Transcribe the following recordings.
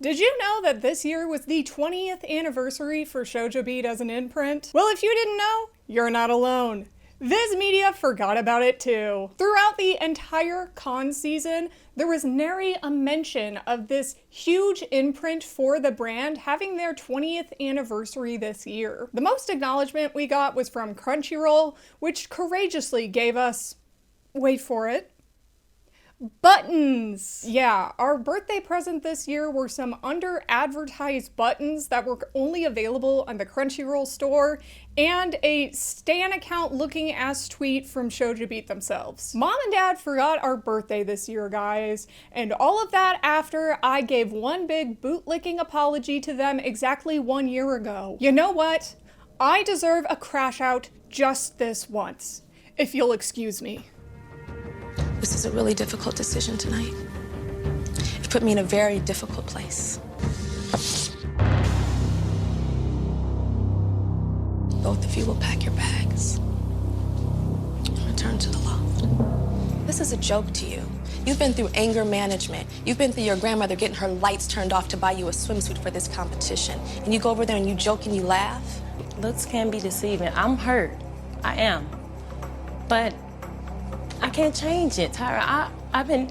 Did you know that this year was the 20th anniversary for Shojo Beat as an imprint? Well, if you didn't know, you're not alone. Viz Media forgot about it too. Throughout the entire con season, there was nary a mention of this huge imprint for the brand having their 20th anniversary this year. The most acknowledgement we got was from Crunchyroll, which courageously gave us, wait for it, buttons! Yeah, our birthday present this year were some under-advertised buttons that were only available on the Crunchyroll store, and a Stan account looking ass tweet from Shojo Beat themselves. Mom and Dad forgot our birthday this year, guys, and all of that after I gave one big bootlicking apology to them exactly 1 year ago. You know what? I deserve a crash out just this once, if you'll excuse me. This is a really difficult decision tonight. It put me in a very difficult place. Both of you will pack your bags and return to the loft. This is a joke to you. You've been through anger management. You've been through your grandmother getting her lights turned off to buy you a swimsuit for this competition. And you go over there and you joke and you laugh. Looks can be deceiving. I'm hurt. I am. But I can't change it, Tyra. I've been...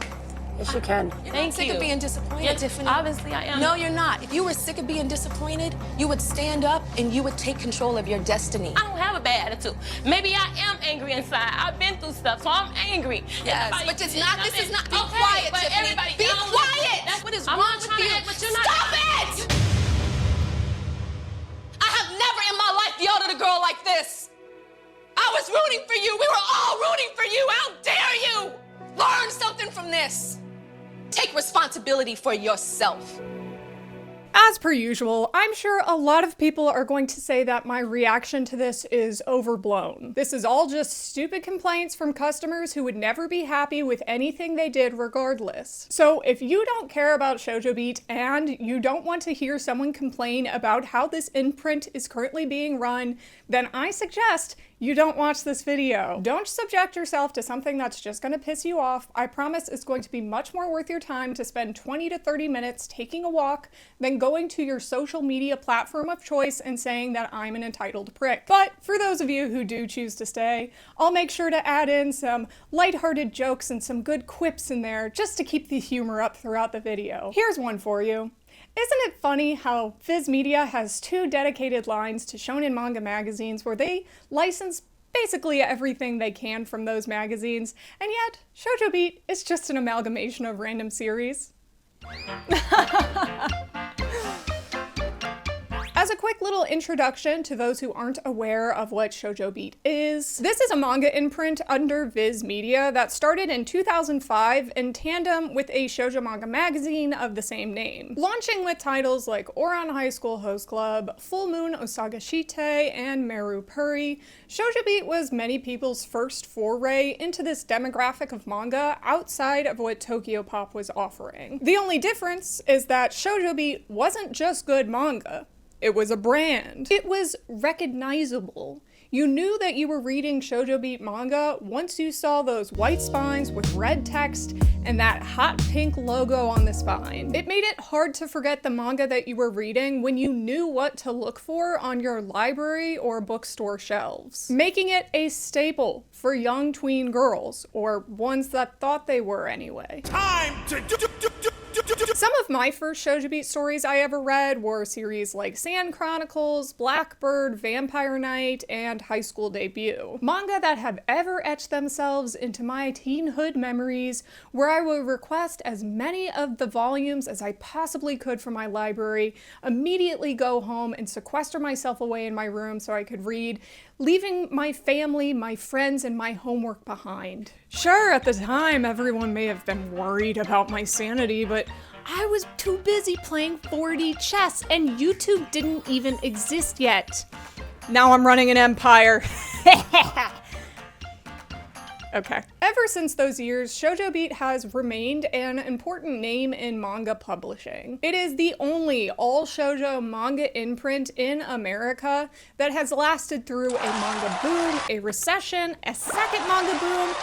Yes, you can. You're not sick of being disappointed, Tiffany. Obviously, I am. No, you're not. If you were sick of being disappointed, you would stand up and you would take control of your destiny. I don't have a bad attitude. Maybe I am angry inside. I've been through stuff, so I'm angry. Yes, Everybody, but it's not, this is not, be okay, quiet, but Tiffany. everybody, Be quiet! What is I'm wrong not with trying you? to act, but you're not. Stop it! I have never in my life yelled at a girl like this. I was rooting for you. We were all rooting for you. How dare you? Learn something from this. Take responsibility for yourself. As per usual, I'm sure a lot of people are going to say that my reaction to this is overblown. This is all just stupid complaints from customers who would never be happy with anything they did regardless. So if you don't care about Shojo Beat and you don't want to hear someone complain about how this imprint is currently being run, then I suggest you don't watch this video. Don't subject yourself to something that's just gonna piss you off. I promise it's going to be much more worth your time to spend 20 to 30 minutes taking a walk than going to your social media platform of choice and saying that I'm an entitled prick. But for those of you who do choose to stay, I'll make sure to add in some lighthearted jokes and some good quips in there just to keep the humor up throughout the video. Here's one for you. Isn't it funny how Viz Media has 2 dedicated lines to shonen manga magazines where they license basically everything they can from those magazines, and yet Shojo Beat is just an amalgamation of random series? As a quick little introduction to those who aren't aware of what Shojo Beat is, this is a manga imprint under Viz Media that started in 2005 in tandem with a shoujo manga magazine of the same name. Launching with titles like Ouran High School Host Club, Full Moon Osagashite, and Meru Puri, Shojo Beat was many people's first foray into this demographic of manga outside of what Tokyo Pop was offering. The only difference is that Shojo Beat wasn't just good manga. It was a brand. It was recognizable. You knew that you were reading Shojo Beat manga once you saw those white spines with red text and that hot pink logo on the spine. It made it hard to forget the manga that you were reading when you knew what to look for on your library or bookstore shelves, making it a staple for young tween girls, or ones that thought they were anyway. Time to Some of my first Shojo Beat stories I ever read were series like Sand Chronicles, Blackbird, Vampire Knight, and High School Debut. Manga that have ever etched themselves into my teenhood memories, where I would request as many of the volumes as I possibly could from my library, immediately go home and sequester myself away in my room so I could read, leaving my family, my friends, and my homework behind. Sure, at the time, everyone may have been worried about my sanity, but I was too busy playing 4D chess, and YouTube didn't even exist yet. Now I'm running an empire. Okay. Ever since those years, Shojo Beat has remained an important name in manga publishing. It is the only all-shoujo manga imprint in America that has lasted through a manga boom, a recession, a second manga boom,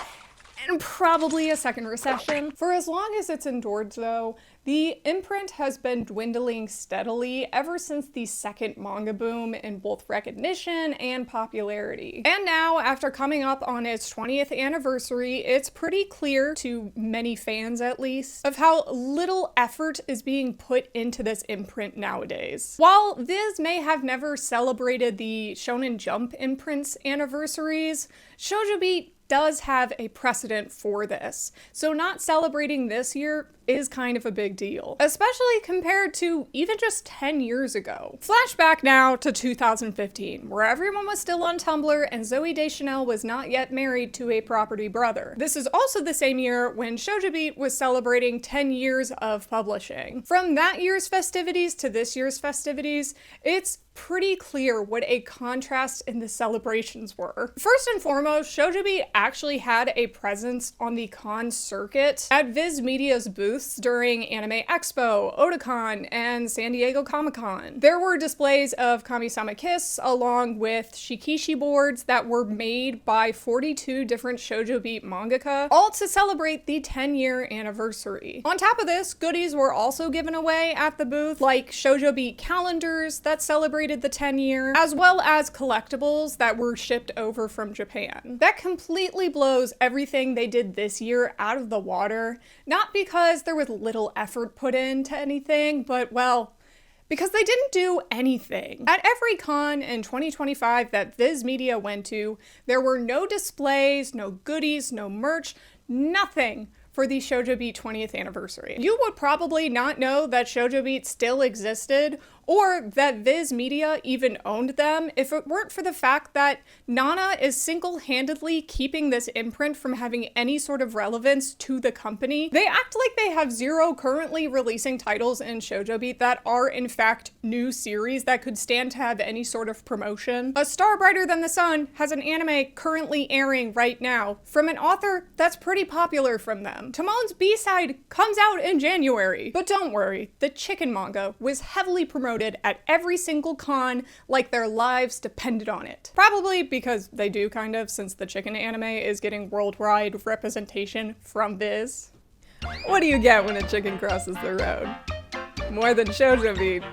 and probably a second recession. For as long as it's endured, though, The imprint has been dwindling steadily ever since the second manga boom in both recognition and popularity. And now, after coming up on its 20th anniversary, it's pretty clear, to many fans at least, of how little effort is being put into this imprint nowadays. While Viz may have never celebrated the Shonen Jump imprint's anniversaries, Shojo Beat does have a precedent for this, so not celebrating this year is kind of a big deal, especially compared to even just 10 years ago. Flashback now to 2015, where everyone was still on Tumblr and Zooey Deschanel was not yet married to a property brother. This is also the same year when Shojo Beat was celebrating 10 years of publishing. From that year's festivities to this year's festivities, it's pretty clear what a contrast in the celebrations were. First and foremost, Shojo Beat actually had a presence on the con circuit at Viz Media's booths during Anime Expo, Otakon, and San Diego Comic-Con. There were displays of Kami-sama Kiss along with shikishi boards that were made by 42 different Shojo Beat mangaka, all to celebrate the 10-year anniversary. On top of this, goodies were also given away at the booth, like Shojo Beat calendars that celebrated the 10-year, as well as collectibles that were shipped over from Japan. That completely blows everything they did this year out of the water, not because there was little effort put into anything, but well, because they didn't do anything. At every con in 2025 that Viz Media went to, there were no displays, no goodies, no merch, nothing for the Shojo Beat 20th anniversary. You would probably not know that Shojo Beat still existed or that Viz Media even owned them if it weren't for the fact that Nana is single-handedly keeping this imprint from having any sort of relevance to the company. They act like they have zero currently releasing titles in Shojo Beat that are in fact new series that could stand to have any sort of promotion. A Star Brighter Than the Sun has an anime currently airing right now from an author that's pretty popular from them. Timon's B-side comes out in January. But don't worry, the chicken manga was heavily promoted at every single con like their lives depended on it. Probably because they do kind of, since the chicken anime is getting worldwide representation from Viz. What do you get when a chicken crosses the road? More than Shojo Beat.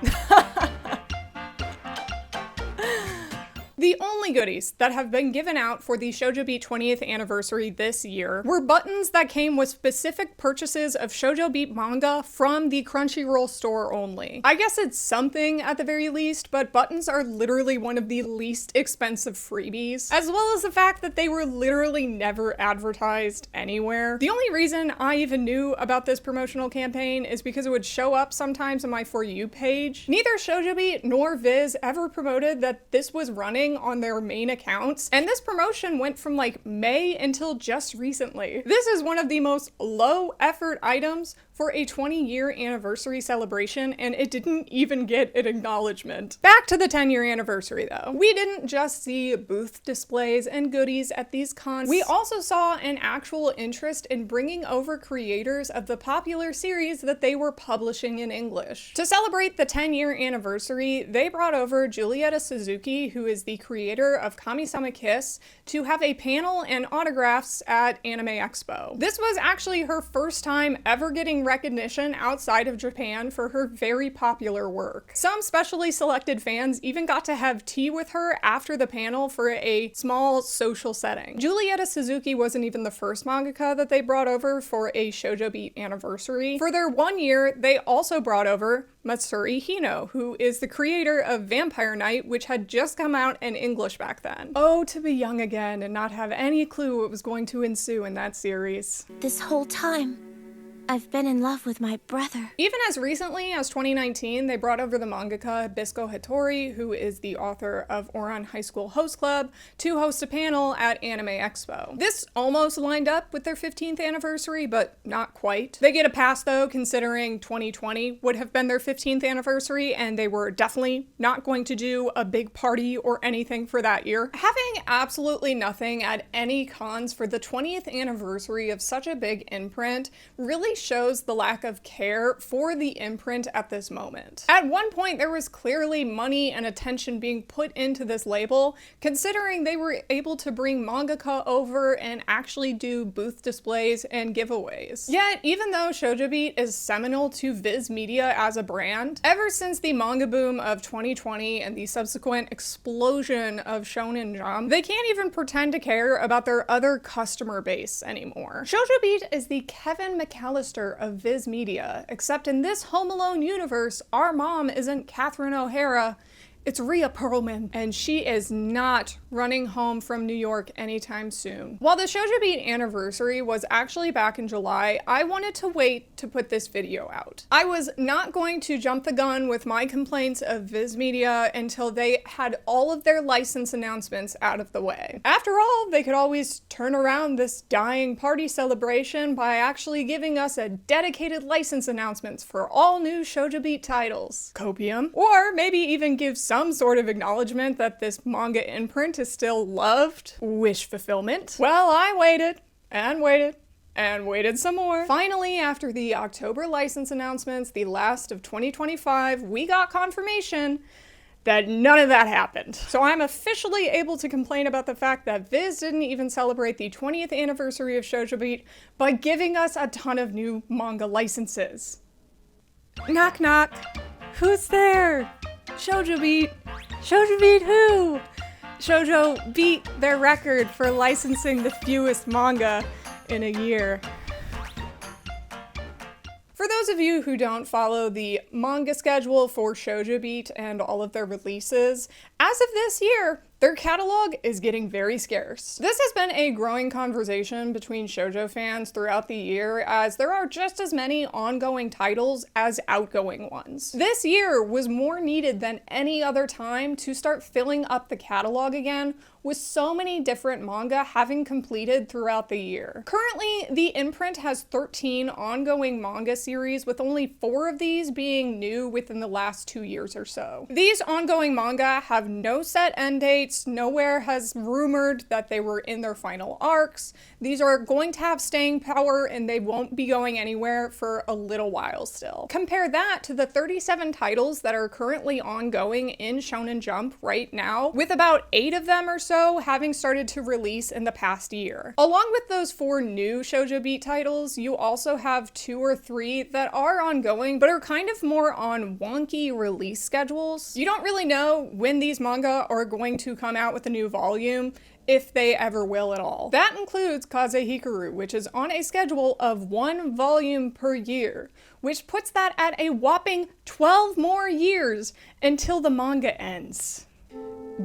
The only goodies that have been given out for the Shojo Beat 20th anniversary this year were buttons that came with specific purchases of Shojo Beat manga from the Crunchyroll store only. I guess it's something at the very least, but buttons are literally one of the least expensive freebies, as well as the fact that they were literally never advertised anywhere. The only reason I even knew about this promotional campaign is because it would show up sometimes on my For You page. Neither Shojo Beat nor Viz ever promoted that this was running on their main accounts, and this promotion went from like May until just recently. This is one of the most low effort items for a 20-year anniversary celebration, and it didn't even get an acknowledgement. Back to the 10-year anniversary though. We didn't just see booth displays and goodies at these cons, we also saw an actual interest in bringing over creators of the popular series that they were publishing in English. To celebrate the 10-year anniversary, they brought over Julieta Suzuki, who is the creator of Kami-sama Kiss, to have a panel and autographs at Anime Expo. This was actually her first time ever getting recognition outside of Japan for her very popular work. Some specially selected fans even got to have tea with her after the panel for a small social setting. Julieta Suzuki wasn't even the first mangaka that they brought over for a Shojo Beat anniversary. For their 1 year, they also brought over Matsuri Hino, who is the creator of Vampire Knight, which had just come out in English back then. Oh, to be young again and not have any clue what was going to ensue in that series. This whole time, I've been in love with my brother. Even as recently as 2019, they brought over the mangaka Bisco Hattori, who is the author of Ouran High School Host Club, to host a panel at Anime Expo. This almost lined up with their 15th anniversary, but not quite. They get a pass though, considering 2020 would have been their 15th anniversary, and they were definitely not going to do a big party or anything for that year. Having absolutely nothing at any cons for the 20th anniversary of such a big imprint really really shows the lack of care for the imprint at this moment. At one point, there was clearly money and attention being put into this label, considering they were able to bring mangaka over and actually do booth displays and giveaways. Yet, even though Shojo Beat is seminal to Viz Media as a brand, ever since the manga boom of 2020 and the subsequent explosion of Shonen Jump, they can't even pretend to care about their other customer base anymore. Shojo Beat is the Kevin McAllister of Viz Media, except in this Home Alone universe, our mom isn't Catherine O'Hara, it's Rhea Perlman, and she is not running home from New York anytime soon. While the Shojo Beat anniversary was actually back in July, I wanted to wait to put this video out. I was not going to jump the gun with my complaints of Viz Media until they had all of their license announcements out of the way. After all, they could always turn around this dying party celebration by actually giving us a dedicated license announcements for all new Shojo Beat titles. Copium. Or maybe even give some sort of acknowledgement that this manga imprint is still loved. Wish fulfillment. Well, I waited and waited and waited some more. Finally, after the October license announcements, the last of 2025, we got confirmation that none of that happened. So I'm officially able to complain about the fact that Viz didn't even celebrate the 20th anniversary of Shojo Beat by giving us a ton of new manga licenses. Knock knock. Who's there? Shojo Beat. Shojo Beat who? Shojo beat their record for licensing the fewest manga in a year. For those of you who don't follow the manga schedule for Shojo Beat and all of their releases, as of this year, their catalog is getting very scarce. This has been a growing conversation between shoujo fans throughout the year, as there are just as many ongoing titles as outgoing ones. This year was more needed than any other time to start filling up the catalog again, with so many different manga having completed throughout the year. Currently, the imprint has 13 ongoing manga series, with only 4 of these being new within the last 2 years or so. These ongoing manga have no set end dates. Nowhere has rumored that they were in their final arcs. These are going to have staying power and they won't be going anywhere for a little while still. Compare that to the 37 titles that are currently ongoing in Shonen Jump right now, with about 8 of them or so having started to release in the past year. Along with those 4 new Shojo Beat titles, you also have 2 or 3 that are ongoing but are kind of more on wonky release schedules. You don't really know when these manga are going to come out with a new volume, if they ever will at all. That includes Kaze Hikaru, which is on a schedule of 1 volume per year, which puts that at a whopping 12 more years until the manga ends.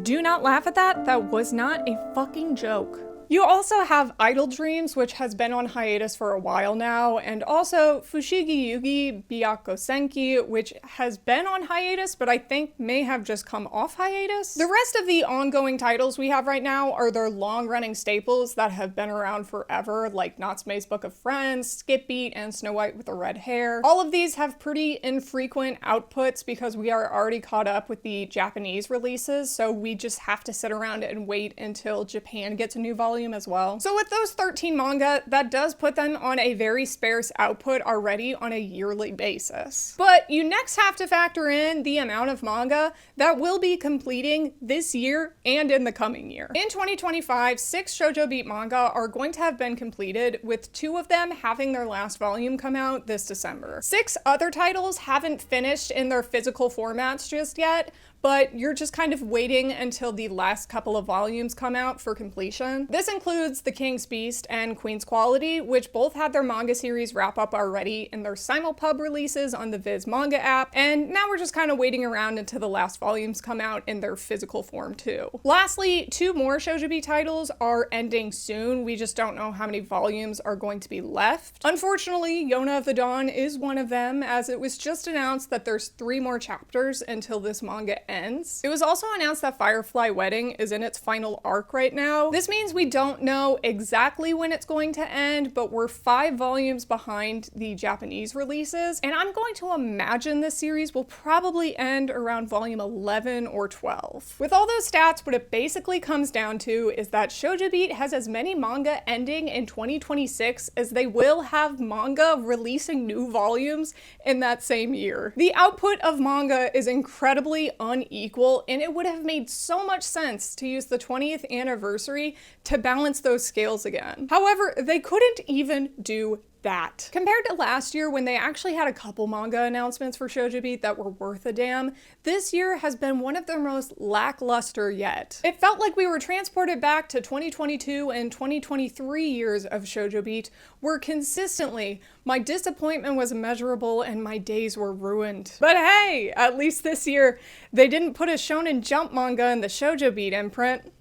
Do not laugh at that. That was not a fucking joke. You also have Idle Dreams, which has been on hiatus for a while now, and also Fushigi Yugi Byakko Senki, which has been on hiatus, but I think may have just come off hiatus. The rest of the ongoing titles we have right now are their long-running staples that have been around forever, like Natsume's Book of Friends, Skip Beat, and Snow White with the Red Hair. All of these have pretty infrequent outputs because we are already caught up with the Japanese releases, so we just have to sit around and wait until Japan gets a new volume as well. So with those 13 manga, that does put them on a very sparse output already on a yearly basis. But you next have to factor in the amount of manga that will be completing this year and in the coming year. In 2025, 6 Shojo Beat manga are going to have been completed, with 2 of them having their last volume come out this December. 6 other titles haven't finished in their physical formats just yet, but you're just kind of waiting until the last couple of volumes come out for completion. This includes The King's Beast and Queen's Quality, which both had their manga series wrap up already in their simulpub releases on the Viz Manga app, and now we're just kind of waiting around until the last volumes come out in their physical form too. Lastly, 2 more Shojo Beat titles are ending soon. We just don't know how many volumes are going to be left. Unfortunately, Yona of the Dawn is one of them, as it was just announced that there's 3 more chapters until this manga ends. It was also announced that Firefly Wedding is in its final arc right now. This means we don't know exactly when it's going to end, but we're 5 volumes behind the Japanese releases, and I'm going to imagine this series will probably end around volume 11 or 12. With all those stats, what it basically comes down to is that Shojo Beat has as many manga ending in 2026 as they will have manga releasing new volumes in that same year. The output of manga is incredibly unequal, and it would have made so much sense to use the 20th anniversary to balance those scales again. However, they couldn't even do that. Compared to last year when they actually had a couple manga announcements for Shojo Beat that were worth a damn, this year has been one of their most lackluster yet. It felt like we were transported back to 2022 and 2023 years of Shojo Beat, where consistently my disappointment was immeasurable and my days were ruined. But hey, at least this year they didn't put a Shonen Jump manga in the Shojo Beat imprint.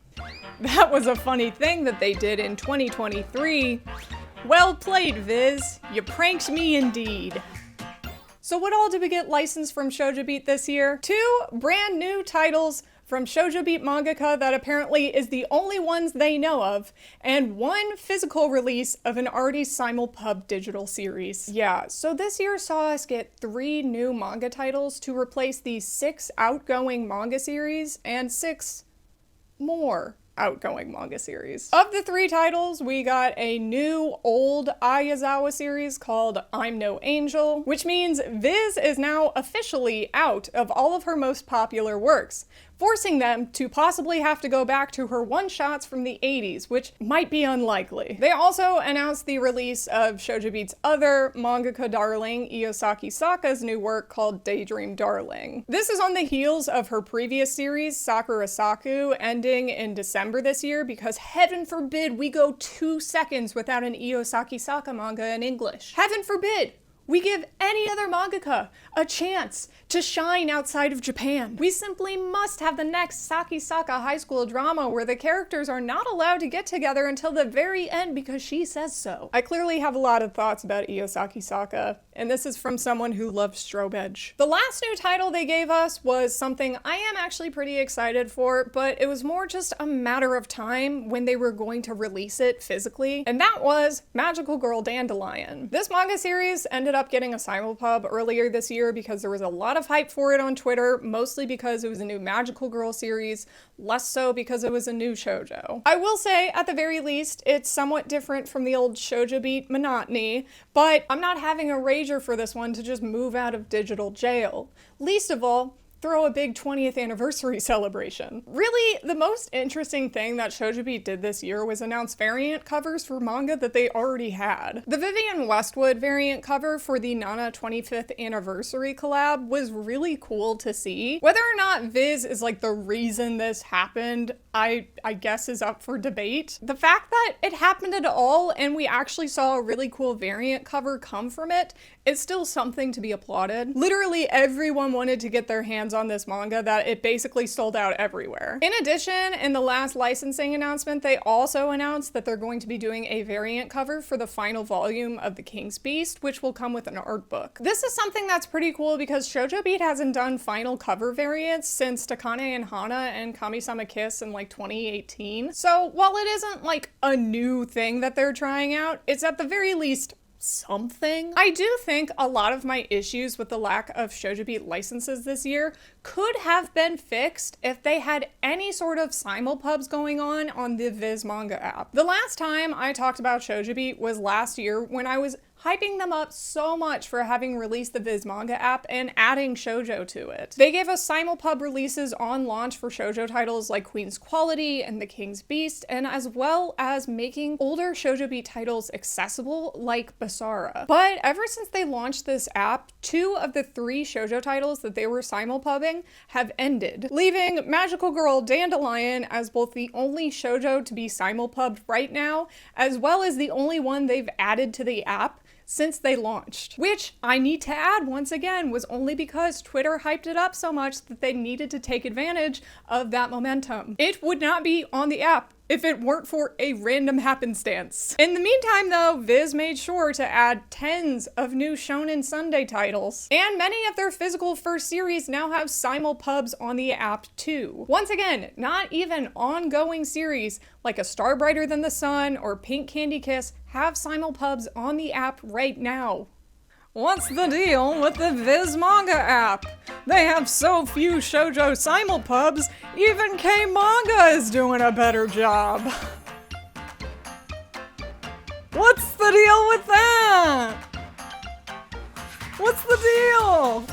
That was a funny thing that they did in 2023. Well played, Viz. You pranked me indeed. So what all did we get licensed from Shojo Beat this year? 2 brand new titles from Shojo Beat mangaka that apparently is the only ones they know of, and 1 physical release of an already simulpub digital series. Yeah, so this year saw us get 3 new manga titles to replace the 6 outgoing manga series and 6 more outgoing manga series. Of the 3 titles, we got a new old Ayazawa series called I'm No Angel, which means Viz is now officially out of all of her most popular works, forcing them to possibly have to go back to her one-shots from the 80s, which might be unlikely. They also announced the release of Shojo Beat's other mangaka darling, Iosaki Saka's new work called Daydream Darling. This is on the heels of her previous series, Sakura Saku, ending in December this year, because heaven forbid we go 2 seconds without an Iosaki Saka manga in English. Heaven forbid we give any other mangaka a chance to shine outside of Japan. We simply must have the next Saki Saka high school drama where the characters are not allowed to get together until the very end because she says so. I clearly have a lot of thoughts about Iosaki Saka, and this is from someone who loves Strobe Edge. The last new title they gave us was something I am actually pretty excited for, but it was more just a matter of time when they were going to release it physically, and that was Magical Girl Dandelion. This manga series ended up getting a simulpub earlier this year because there was a lot of hype for it on Twitter, mostly because it was a new Magical Girl series, less so because it was a new shoujo. I will say, at the very least, it's somewhat different from the old Shojo Beat monotony, but I'm not having a rager for this one to just move out of digital jail. Least of all, throw a big 20th anniversary celebration. Really, the most interesting thing that Shojo Beat did this year was announce variant covers for manga that they already had. The Vivienne Westwood variant cover for the Nana 25th anniversary collab was really cool to see. Whether or not Viz is like the reason this happened, I guess is up for debate. The fact that it happened at all and we actually saw a really cool variant cover come from it is still something to be applauded. Literally everyone wanted to get their hands on this manga that it basically sold out everywhere. In addition, in the last licensing announcement, they also announced that they're going to be doing a variant cover for the final volume of The King's Beast, which will come with an art book. This is something that's pretty cool because Shojo Beat hasn't done final cover variants since Takane and Hana and Kami-sama Kiss in like 2018. So while it isn't like a new thing that they're trying out, it's at the very least something. I do think a lot of my issues with the lack of Shojo Beat licenses this year could have been fixed if they had any sort of simulpubs going on the Viz Manga app. The last time I talked about Shojo Beat was last year when I was hyping them up so much for having released the Viz Manga app and adding shoujo to it. They gave us simulpub releases on launch for shoujo titles like Queen's Quality and The King's Beast, and as well as making older Shojo Beat titles accessible like Basara. But ever since they launched this app, 2 of the 3 shoujo titles that they were simulpubbing have ended, leaving Magical Girl Dandelion as both the only shoujo to be simulpubbed right now, as well as the only one they've added to the app since they launched. Which, I need to add once again, was only because Twitter hyped it up so much that they needed to take advantage of that momentum. It would not be on the app if it weren't for a random happenstance. In the meantime though, Viz made sure to add tens of new Shonen Sunday titles, and many of their physical first series now have simulpubs on the app too. Once again, not even ongoing series like A Star Brighter Than the Sun or Pink Candy Kiss have simulpubs on the app right now. What's the deal with the Viz Manga app? They have so few shoujo simulpubs, even K-Manga is doing a better job. What's the deal with that? What's the deal?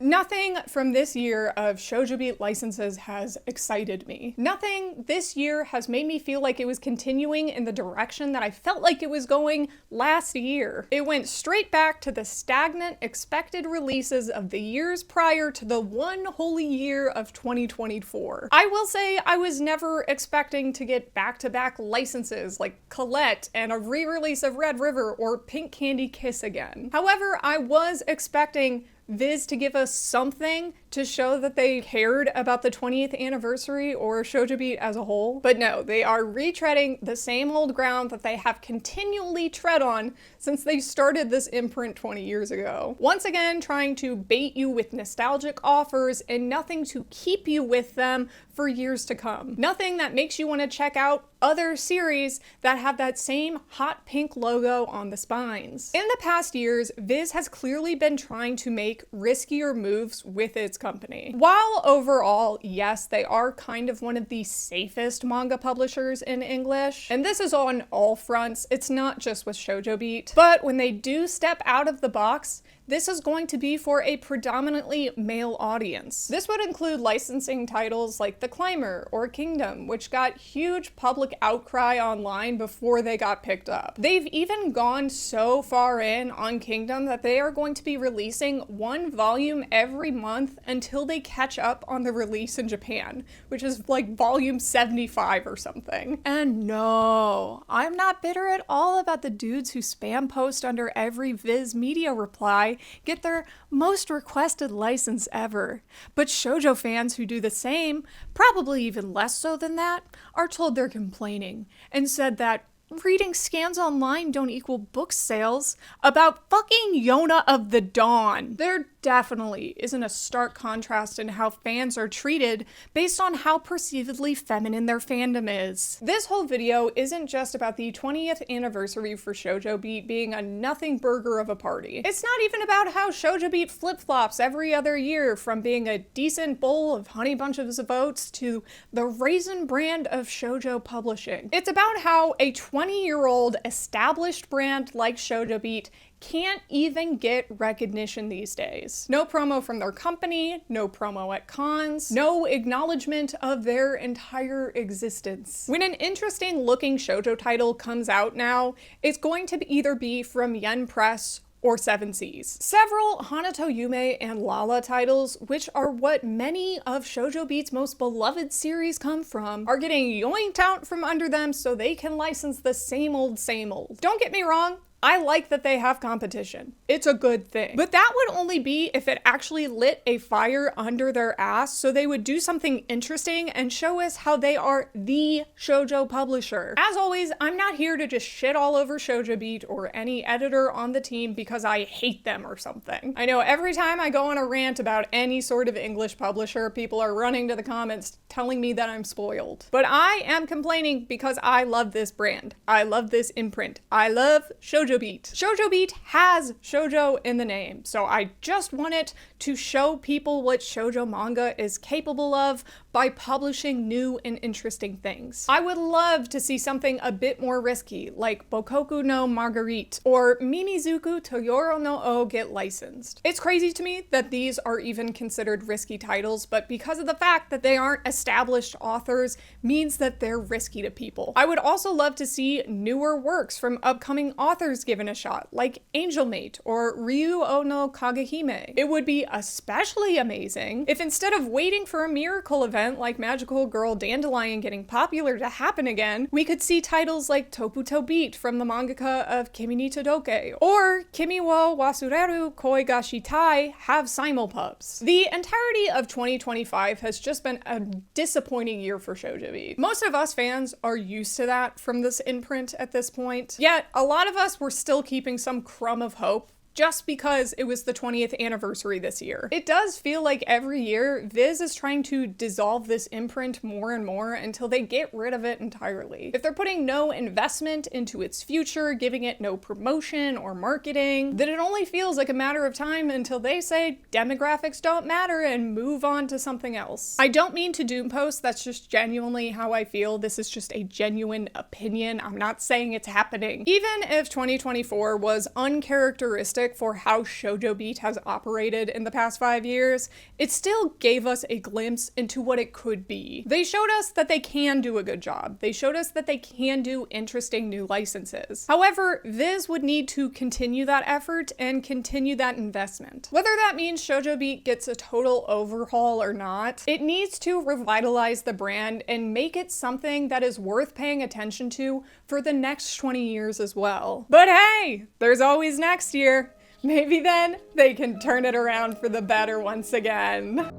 Nothing from this year of Shojo Beat licenses has excited me. Nothing this year has made me feel like it was continuing in the direction that I felt like it was going last year. It went straight back to the stagnant expected releases of the years prior to the one holy year of 2024. I will say I was never expecting to get back-to-back licenses like Colette and a re-release of Red River or Pink Candy Kiss again. However, I was expecting Viz to give us something to show that they cared about the 20th anniversary or Shojo Beat as a whole. But no, they are retreading the same old ground that they have continually tread on since they started this imprint 20 years ago. Once again, trying to bait you with nostalgic offers and nothing to keep you with them for years to come. Nothing that makes you want to check out other series that have that same hot pink logo on the spines. In the past years, Viz has clearly been trying to make riskier moves with its company. While overall, yes, they are kind of one of the safest manga publishers in English, and this is on all fronts, it's not just with Shojo Beat, but when they do step out of the box, this is going to be for a predominantly male audience. This would include licensing titles like The Climber or Kingdom, which got huge public outcry online before they got picked up. They've even gone so far in on Kingdom that they are going to be releasing one volume every month until they catch up on the release in Japan, which is like volume 75 or something. And no, I'm not bitter at all about the dudes who spam post under every Viz Media reply get their most requested license ever. But shoujo fans who do the same, probably even less so than that, are told they're complaining and said that reading scans online don't equal book sales about fucking Yona of the Dawn. There definitely isn't a stark contrast in how fans are treated based on how perceivedly feminine their fandom is. This whole video isn't just about the 20th anniversary for Shojo Beat being a nothing burger of a party. It's not even about how Shojo Beat flip-flops every other year from being a decent bowl of honey bunches of oats to the raisin brand of shoujo publishing. It's about how a 20-year-old established brand like Shojo Beat can't even get recognition these days. No promo from their company, no promo at cons, no acknowledgement of their entire existence. When an interesting looking shoujo title comes out now, it's going to either be from Yen Press or Seven Seas. Several Hanato Yume and Lala titles, which are what many of Shojo Beat's most beloved series come from, are getting yoinked out from under them so they can license the same old same old. Don't get me wrong, I like that they have competition. It's a good thing. But that would only be if it actually lit a fire under their ass so they would do something interesting and show us how they are the shoujo publisher. As always, I'm not here to just shit all over Shojo Beat or any editor on the team because I hate them or something. I know every time I go on a rant about any sort of English publisher, people are running to the comments telling me that I'm spoiled. But I am complaining because I love this brand. I love this imprint. I love Shojo Beat. Shojo Beat has shoujo in the name, so I just want it to show people what shoujo manga is capable of by publishing new and interesting things. I would love to see something a bit more risky, like Bokoku no Marguerite or Mimizuku Toyoro no O get licensed. It's crazy to me that these are even considered risky titles, but because of the fact that they aren't established authors means that they're risky to people. I would also love to see newer works from upcoming authors characters given a shot, like Angel Mate or Ryu no Kagehime. It would be especially amazing if instead of waiting for a miracle event like Magical Girl Dandelion getting popular to happen again, we could see titles like Shojo Beat from the mangaka of Kimi ni Todoke, or Kimi wo Wasureru Koi ga Shitai have simulpubs. The entirety of 2025 has just been a disappointing year for Shojo Beat. Most of us fans are used to that from this imprint at this point, yet a lot of us were still keeping some crumb of hope just because it was the 20th anniversary this year. It does feel like every year, Viz is trying to dissolve this imprint more and more until they get rid of it entirely. If they're putting no investment into its future, giving it no promotion or marketing, then it only feels like a matter of time until they say demographics don't matter and move on to something else. I don't mean to doom post, that's just genuinely how I feel. This is just a genuine opinion. I'm not saying it's happening. Even if 2024 was uncharacteristic for how Shojo Beat has operated in the past 5 years, it still gave us a glimpse into what it could be. They showed us that they can do a good job. They showed us that they can do interesting new licenses. However, Viz would need to continue that effort and continue that investment. Whether that means Shojo Beat gets a total overhaul or not, it needs to revitalize the brand and make it something that is worth paying attention to for the next 20 years as well. But hey, there's always next year. Maybe then they can turn it around for the better once again.